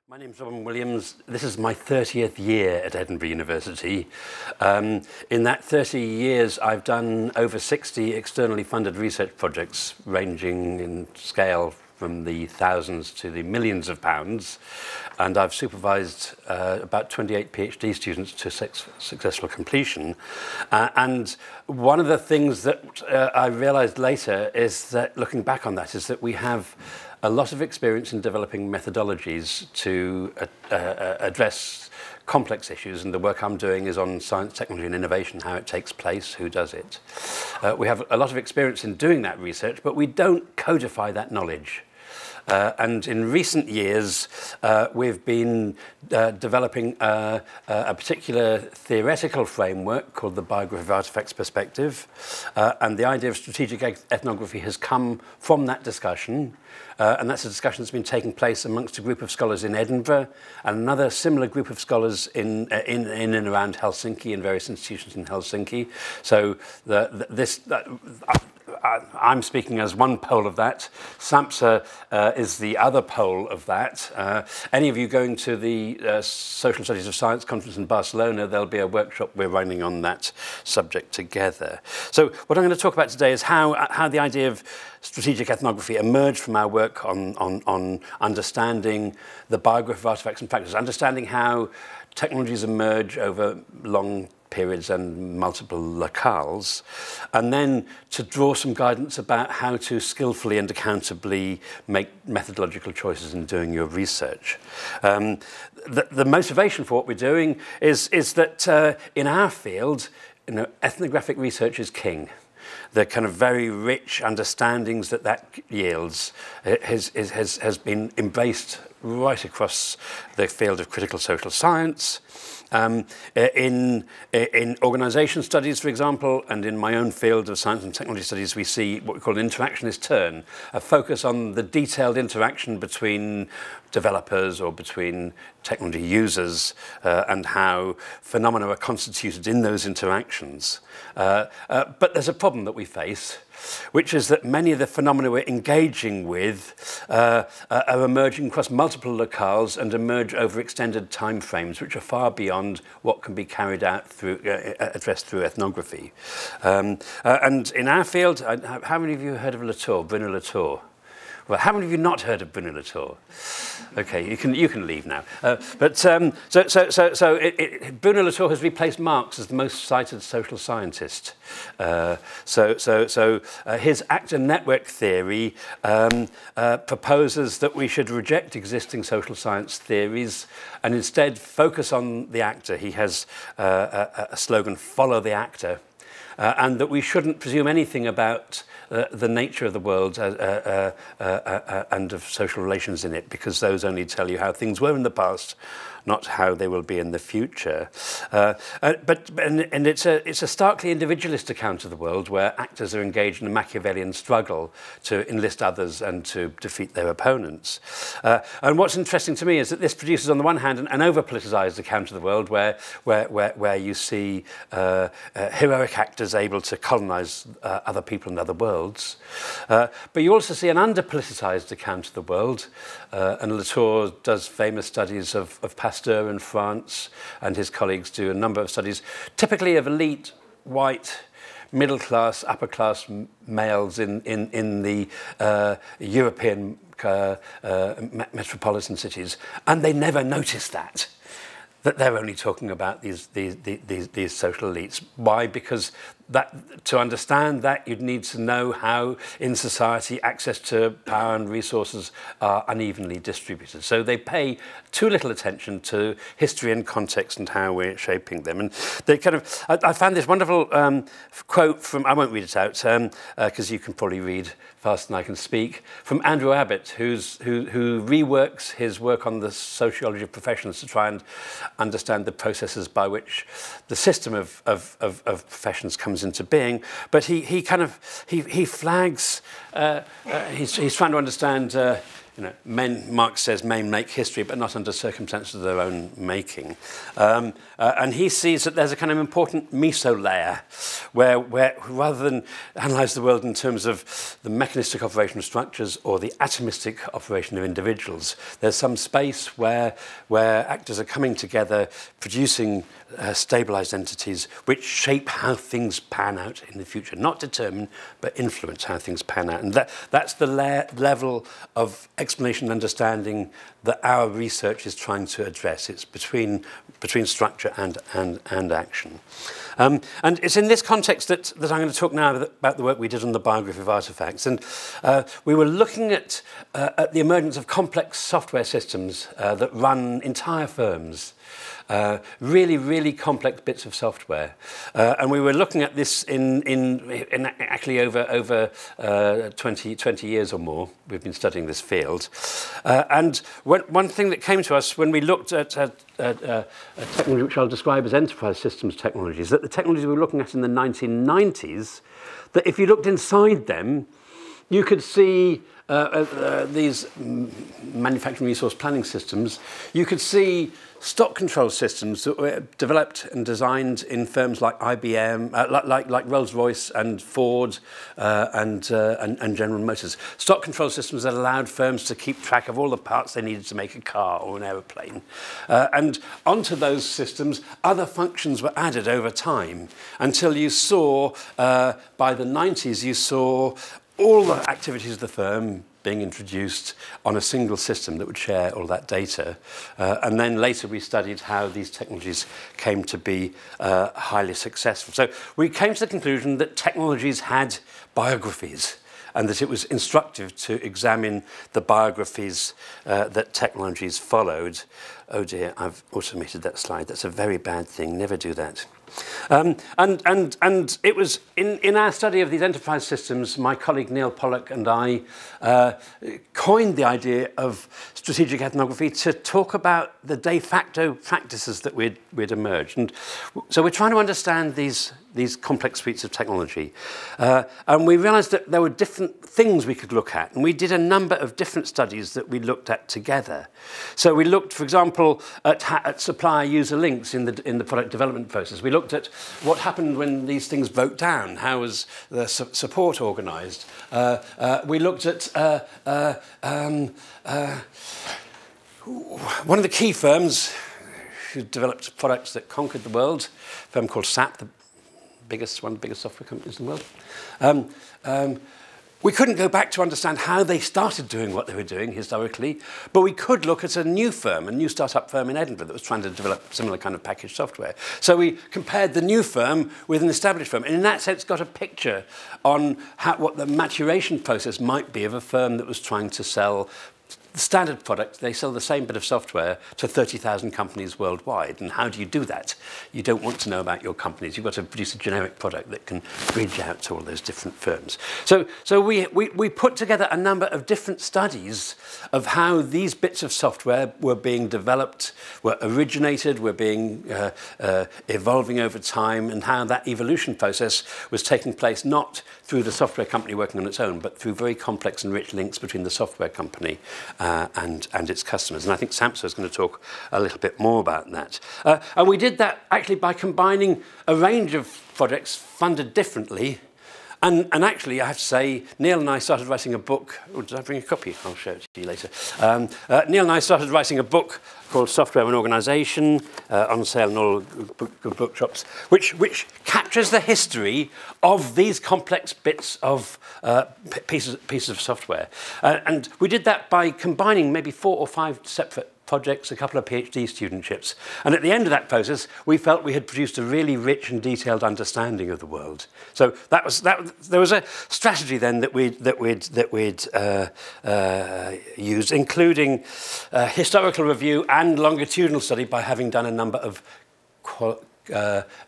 My name's Robin Williams. This is my 30th year at Edinburgh University. In that 30 years, I've done over 60 externally funded research projects, ranging in scale from the thousands to the millions of pounds. And I've supervised about 28 PhD students to successful completion. And one of the things that I realized later is that, looking back on that, is that we have a lot of experience in developing methodologies to address complex issues, and the work I'm doing is on science, technology and innovation, how it takes place, who does it. We have a lot of experience in doing that research, but we don't codify that knowledge. And in recent years, we've been developing a particular theoretical framework called the Biography of Artifacts Perspective. And the idea of strategic ethnography has come from that discussion. And that's a discussion that's been taking place amongst a group of scholars in Edinburgh and another similar group of scholars in and around Helsinki, in various institutions in Helsinki. So I'm speaking as one pole of that. SAMHSA is the other pole of that. Any of you going to the Social Studies of Science conference in Barcelona, there'll be a workshop we're running on that subject together. So what I'm going to talk about today is how the idea of strategic ethnography emerged from our work on understanding the biography of artifacts and practices, understanding how technologies emerge over long periods and multiple locales, and then to draw some guidance about how to skillfully and accountably make methodological choices in doing your research. The motivation for what we're doing is that in our field, ethnographic research is king. The kind of very rich understandings that yields has been embraced right across the field of critical social science. In organisation studies, for example, and in my own field of science and technology studies, we see what we call an interactionist turn, a focus on the detailed interaction between developers or between technology users and how phenomena are constituted in those interactions. But there's a problem that we face, which is that many of the phenomena we're engaging with are emerging across multiple locales and emerge over extended time frames, which are far beyond what can be carried out through, addressed through ethnography. And in our field, how many of you heard of Latour, Bruno Latour? Well, how many of you not heard of Bruno Latour? Okay, you can leave now. Bruno Latour has replaced Marx as the most cited social scientist. His actor network theory proposes that we should reject existing social science theories and instead focus on the actor. He has a slogan, "Follow the actor," and that we shouldn't presume anything about the nature of the world and of social relations in it, because those only tell you how things were in the past, not how they will be in the future. And it's a starkly individualist account of the world where actors are engaged in a Machiavellian struggle to enlist others and to defeat their opponents. And what's interesting to me is that this produces, on the one hand, an over-politicized account of the world where you see heroic actors able to colonize other people and other worlds. But you also see an under-politicized account of the world, and Latour does famous studies of Pasteur in France, and his colleagues do a number of studies, typically of elite, white, middle-class, upper-class males in the European metropolitan cities, and they never notice that they're only talking about these social elites. Why? Because to understand that, you'd need to know how in society access to power and resources are unevenly distributed. So they pay too little attention to history and context and how we're shaping them. And they kind of, I found this wonderful quote from, I won't read it out because you can probably read faster than I can speak, from Andrew Abbott, who reworks his work on the sociology of professions to try and understand the processes by which the system of professions comes into being. But he flags, he's trying to understand Marx says men make history, but not under circumstances of their own making. And he sees that there's a kind of important meso layer where rather than analyse the world in terms of the mechanistic operation of structures or the atomistic operation of individuals, there's some space where actors are coming together, producing stabilised entities which shape how things pan out in the future, not determine, but influence how things pan out. And that's the level of explanation and understanding that our research is trying to address. It's between structure and action. And it's in this context that I'm going to talk now about the work we did on the biography of artifacts. And we were looking at the emergence of complex software systems that run entire firms. Really, really complex bits of software. And we were looking at this in actually over 20 years or more. We've been studying this field. And one thing that came to us when we looked at a technology which I'll describe as enterprise systems technologies, that the technologies we were looking at in the 1990s, that if you looked inside them, you could see these manufacturing resource planning systems. You could see stock control systems that were developed and designed in firms like IBM, like Rolls-Royce and Ford and General Motors. Stock control systems that allowed firms to keep track of all the parts they needed to make a car or an aeroplane. And onto those systems, other functions were added over time until you saw, by the 90s, you saw all the activities of the firm being introduced on a single system that would share all that data. And then later we studied how these technologies came to be highly successful. So we came to the conclusion that technologies had biographies and that it was instructive to examine the biographies that technologies followed. Oh dear, I've automated that slide. That's a very bad thing. Never do that. And it was in our study of these enterprise systems, my colleague Neil Pollock and I coined the idea of strategic ethnography to talk about the de facto practices that we'd emerged. And so we're trying to understand these complex suites of technology. And we realized that there were different things we could look at. And we did a number of different studies that we looked at together. So we looked, for example, at supplier-user links in the product development process. We looked at what happened when these things broke down. How was the support organized? We looked at one of the key firms who developed products that conquered the world, a firm called SAP, one of the biggest software companies in the world. We couldn't go back to understand how they started doing what they were doing historically, but we could look at a new firm, a new startup firm in Edinburgh that was trying to develop similar kind of packaged software. So we compared the new firm with an established firm, and in that sense got a picture on what the maturation process might be of a firm that was trying to sell the standard product. They sell the same bit of software to 30,000 companies worldwide. And how do you do that? You don't want to know about your companies. You've got to produce a generic product that can bridge out to all those different firms. So we put together a number of different studies of how these bits of software were being developed, were originated, were being evolving over time, and how that evolution process was taking place not through the software company working on its own, but through very complex and rich links between the software company and its customers. And I think Samsa is going to talk a little bit more about that. And we did that actually by combining a range of projects funded differently. And actually, I have to say, Neil and I started writing a book. Oh, did I bring a copy? I'll show it to you later. Neil and I started writing a book called Software and Organisation, on sale in all bookshops, which captures the history of these complex bits of pieces of software. And we did that by combining maybe 4 or 5 separate projects, a couple of PhD studentships. And at the end of that process, we felt we had produced a really rich and detailed understanding of the world. So there was a strategy then that we'd used, including historical review and longitudinal study by having done a number of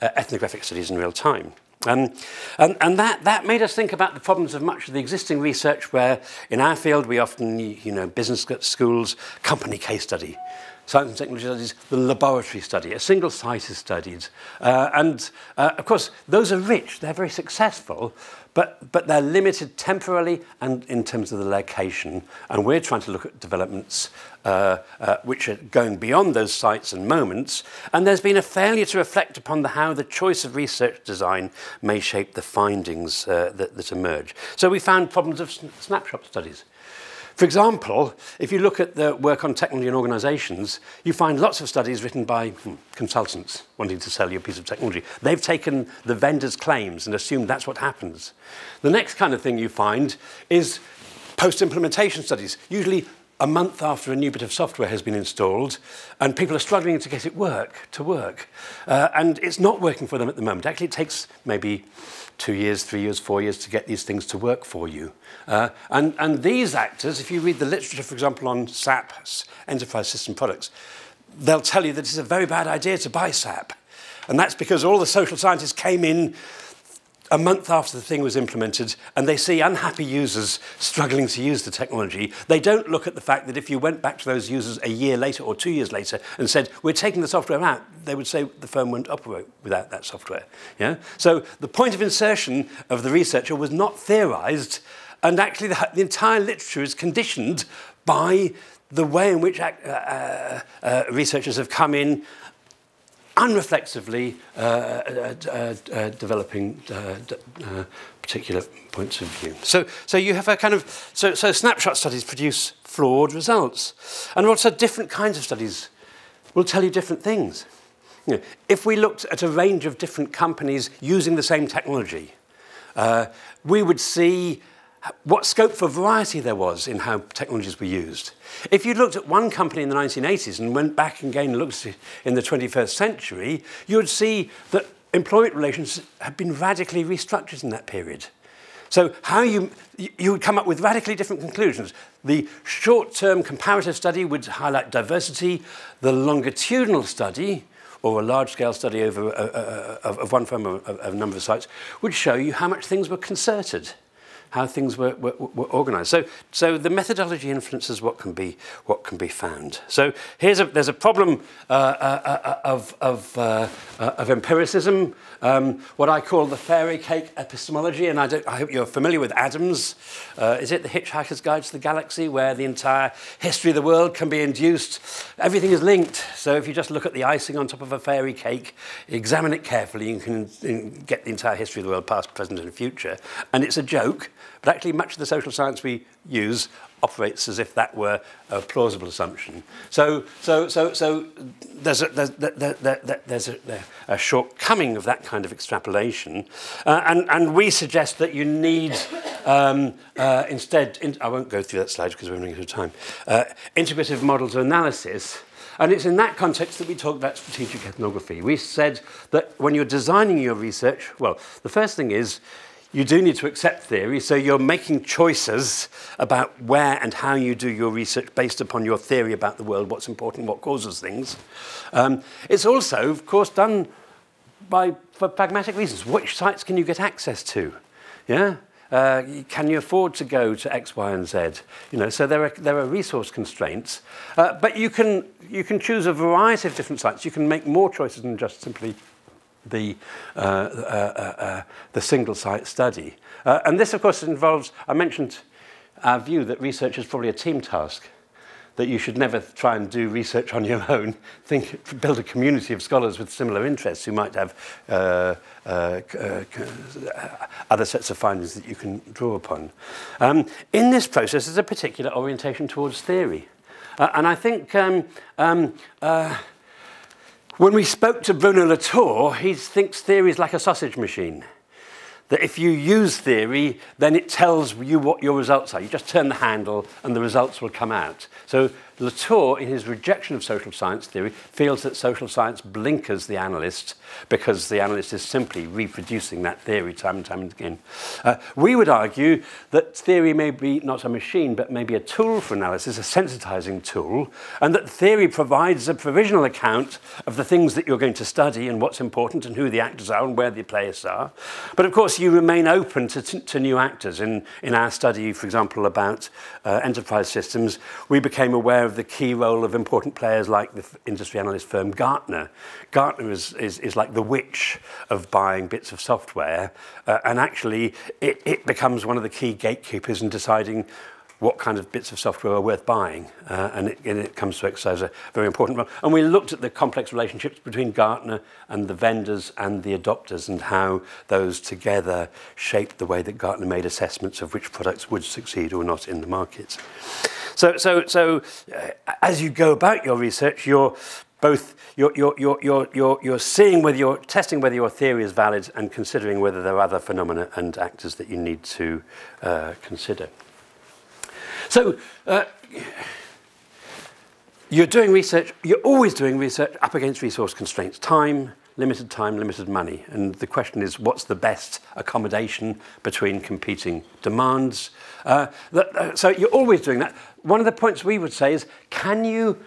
ethnographic studies in real time. And that made us think about the problems of much of the existing research where, in our field, we often, business schools, company case study. science and technology studies, the laboratory study. A single site is studied. Of course, those are rich. They're very successful, but they're limited temporarily and in terms of the location. And we're trying to look at developments which are going beyond those sites and moments. And there's been a failure to reflect upon how the choice of research design may shape the findings that emerge. So we found problems of snapshot studies. For example, if you look at the work on technology and organizations, you find lots of studies written by consultants wanting to sell you a piece of technology. They've taken the vendor's claims and assumed that's what happens. The next kind of thing you find is post-implementation studies, usually a month after a new bit of software has been installed, and people are struggling to get it to work. And it's not working for them at the moment. Actually, it takes maybe 2 years, 3 years, 4 years to get these things to work for you. And these actors, if you read the literature, for example, on SAP, Enterprise System Products, they'll tell you that it's a very bad idea to buy SAP. And that's because all the social scientists came in a month after the thing was implemented, and they see unhappy users struggling to use the technology. They don't look at the fact that if you went back to those users a year later or 2 years later and said, we're taking the software out, they would say the firm won't operate without that software. Yeah? So the point of insertion of the researcher was not theorized, and actually the entire literature is conditioned by the way in which researchers have come in unreflexively developing particular points of view. So you have a kind of, so snapshot studies produce flawed results. And also different kinds of studies will tell you different things. You know, if we looked at a range of different companies using the same technology, we would see what scope for variety there was in how technologies were used. If you looked at one company in the 1980s and went back and again looked at it in the 21st century, you would see that employment relations have been radically restructured in that period. So how you would come up with radically different conclusions. The short-term comparative study would highlight diversity. The longitudinal study, or a large-scale study over of one firm of a number of sites, would show you how much things were concerted, how things were organized. So the methodology influences what can be found. So there's a problem of empiricism, what I call the fairy cake epistemology, and I hope you're familiar with Adams. Is it The Hitchhiker's Guide to the Galaxy, where the entire history of the world can be induced? Everything is linked. So if you just look at the icing on top of a fairy cake, examine it carefully, you can get the entire history of the world, past, present, and future. And it's a joke. But actually, much of the social science we use operates as if that were a plausible assumption. So there's a shortcoming of that kind of extrapolation, and we suggest that you need instead. I won't go through that slide because we're running out of time. Integrative models of analysis. And it's in that context that we talk about strategic ethnography. We said that when you're designing your research, well, the first thing is you do need to accept theory, so you're making choices about where and how you do your research based upon your theory about the world, what's important, what causes things. It's also, of course, done for pragmatic reasons. Which sites can you get access to? Yeah? Can you afford to go to X, Y, and Z? You know, so there are resource constraints, but you can choose a variety of different sites. You can make more choices than just simply the single site study. And this, of course, involves, I mentioned our view that research is probably a team task, that you should never try and do research on your own. Build a community of scholars with similar interests who might have other sets of findings that you can draw upon. In this process, there's a particular orientation towards theory. And I think when we spoke to Bruno Latour, he thinks theory is like a sausage machine. That if you use theory, then it tells you what your results are. You just turn the handle and the results will come out. So Latour, in his rejection of social science theory, feels that social science blinkers the analyst because the analyst is simply reproducing that theory time and time and again. We would argue that theory may be not a machine, but maybe a tool for analysis, a sensitizing tool, and that theory provides a provisional account of the things that you're going to study and what's important and who the actors are and where the players are. But of course, you remain open to new actors. In our study, for example, about enterprise systems, we became aware of the key role of important players like the industry analyst firm Gartner. Gartner is like the witch of buying bits of software, and actually it becomes one of the key gatekeepers in deciding what kind of bits of software are worth buying, and it comes to exercise a very important role. And we looked at the complex relationships between Gartner and the vendors and the adopters, and how those together shaped the way that Gartner made assessments of which products would succeed or not in the markets. So as you go about your research, you're seeing whether you're testing whether your theory is valid and considering whether there are other phenomena and actors that you need to consider. So you're doing research, you're always doing research up against resource constraints, time, limited money. And the question is, what's the best accommodation between competing demands? So you're always doing that. One of the points we would say is, can you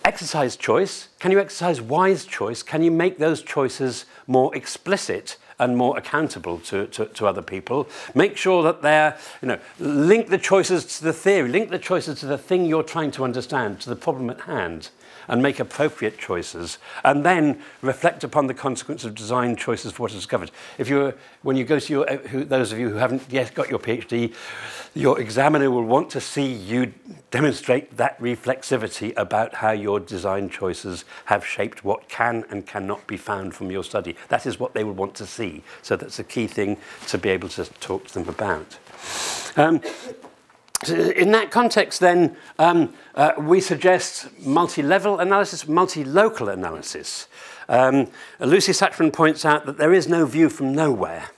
exercise choice? Can you exercise wise choice? Can you make those choices more explicit and more accountable to other people? Make sure that they're, link the choices to the theory, link the choices to the thing you're trying to understand, to the problem at hand, and make appropriate choices, and then reflect upon the consequence of design choices for what is discovered. When you go to those of you who haven't yet got your PhD, your examiner will want to see you demonstrate that reflexivity about how your design choices have shaped what can and cannot be found from your study. That is what they will want to see. So that's a key thing to be able to talk to them about. In that context, then, we suggest multi-level analysis, multi-local analysis. Lucy Satchman points out that there is no view from nowhere,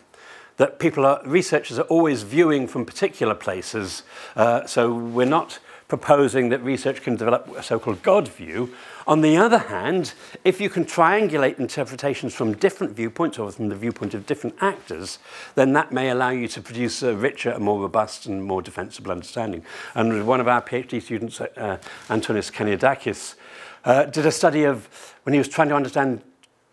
that researchers are always viewing from particular places, so we're not proposing that research can develop a so-called God view. On the other hand, if you can triangulate interpretations from different viewpoints or from the viewpoint of different actors, then that may allow you to produce a richer, a more robust and more defensible understanding. And one of our PhD students, Antonis Keniadakis, did a study of when he was trying to understand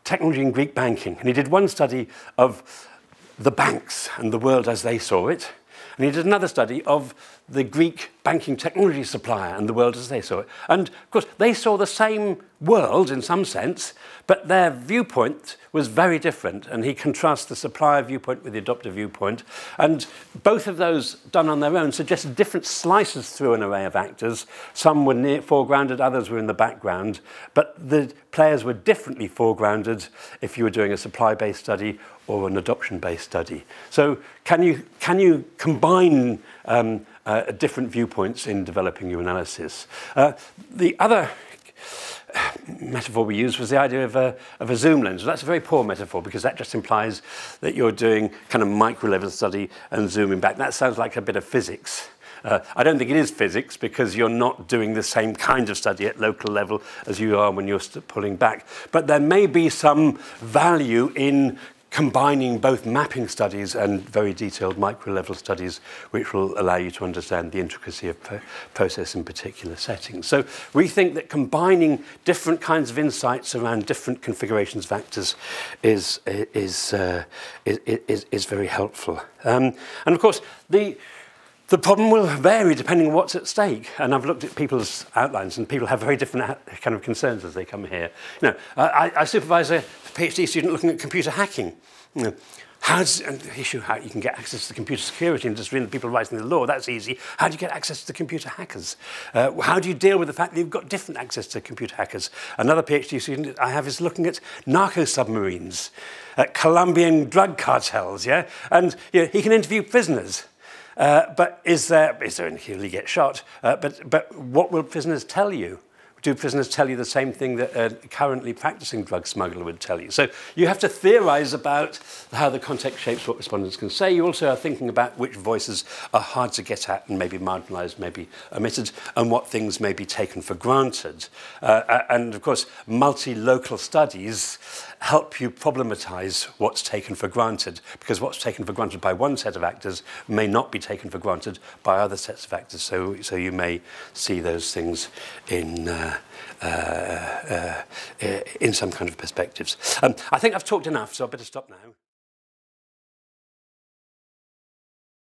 technology in Greek banking. And he did one study of the banks and the world as they saw it. And he did another study of the Greek banking technology supplier and the world as they saw it. And of course, they saw the same world in some sense, but their viewpoint was very different. And he contrasts the supplier viewpoint with the adopter viewpoint. And both of those done on their own suggested different slices through an array of actors. Some were foregrounded, others were in the background. But the players were differently foregrounded if you were doing a supply-based study or an adoption-based study. So can you combine different viewpoints in developing your analysis? The other metaphor we used was the idea of a zoom lens. Well, that's a very poor metaphor because that just implies that you're doing kind of micro-level study and zooming back. That sounds like a bit of physics. I don't think it is physics because you're not doing the same kind of study at local level as you are when you're pulling back. But there may be some value in combining both mapping studies and very detailed micro-level studies, which will allow you to understand the intricacy of process in particular settings. So we think that combining different kinds of insights around different configurations of actors is very helpful. And of course, the problem will vary depending on what's at stake. And I've looked at people's outlines, and people have very different kind of concerns as they come here. I supervise a PhD student looking at computer hacking. And the issue how you can get access to the computer security industry and the people writing the law, that's easy. How do you get access to the computer hackers? How do you deal with the fact that you've got different access to computer hackers? Another PhD student I have is looking at narco-submarines, at Colombian drug cartels, yeah? And he can interview prisoners. But is there he'll get shot? But what will prisoners tell you? Do prisoners tell you the same thing that a currently practicing drug smuggler would tell you? So you have to theorize about how the context shapes what respondents can say. You also are thinking about which voices are hard to get at and maybe marginalized, maybe omitted, and what things may be taken for granted. And of course, multi-local studies help you problematize what's taken for granted, because what's taken for granted by one set of actors may not be taken for granted by other sets of actors. So you may see those things in some kind of perspectives. I think I've talked enough, so I better stop now.